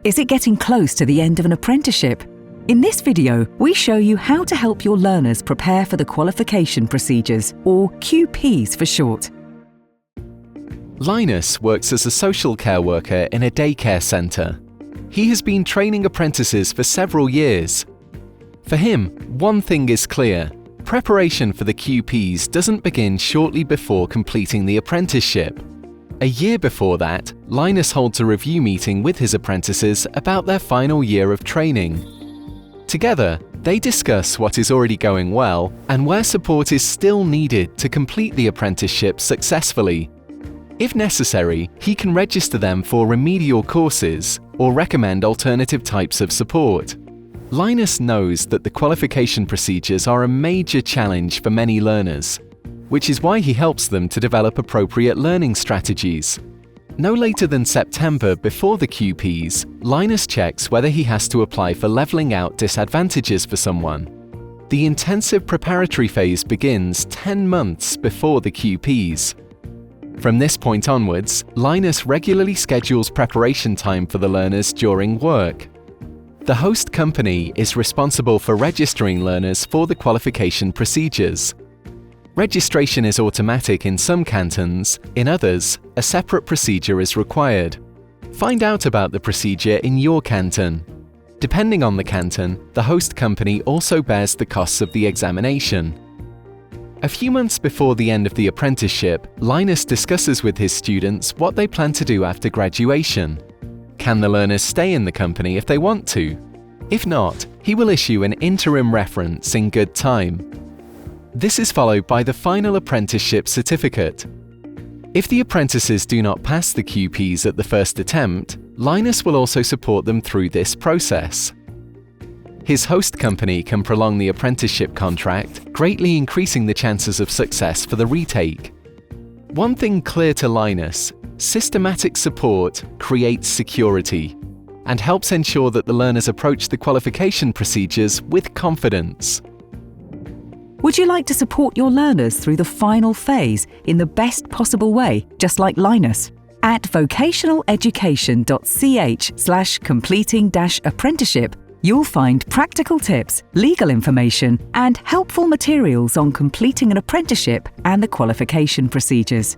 Is it getting close to the end of an apprenticeship? In this video, we show you how to help your learners prepare for the qualification procedures, or QPs for short. Linus works as a social care worker in a daycare centre. He has been training apprentices for several years. For him, one thing is clear: preparation for the QPs doesn't begin shortly before completing the apprenticeship. A year before that, Linus holds a review meeting with his apprentices about their final year of training. Together, they discuss what is already going well and where support is still needed to complete the apprenticeship successfully. If necessary, he can register them for remedial courses or recommend alternative types of support. Linus knows that the qualification procedures are a major challenge for many learners, which is why he helps them to develop appropriate learning strategies. No later than September before the QPs, Linus checks whether he has to apply for levelling out disadvantages for someone. The intensive preparatory phase begins 10 months before the QPs. From this point onwards, Linus regularly schedules preparation time for the learners during work. The host company is responsible for registering learners for the qualification procedures. Registration is automatic in some cantons; in others, a separate procedure is required. Find out about the procedure in your canton. Depending on the canton, the host company also bears the costs of the examination. A few months before the end of the apprenticeship, Linus discusses with his students what they plan to do after graduation. Can the learners stay in the company if they want to? If not, he will issue an interim reference in good time. This is followed by the final apprenticeship certificate. If the apprentices do not pass the QPs at the first attempt, Linus will also support them through this process. His host company can prolong the apprenticeship contract, greatly increasing the chances of success for the retake. One thing clear to Linus: systematic support creates security and helps ensure that the learners approach the qualification procedures with confidence. Would you like to support your learners through the final phase in the best possible way, just like Linus? At vocationaleducation.ch/completing-apprenticeship, you'll find practical tips, legal information, and helpful materials on completing an apprenticeship and the qualification procedures.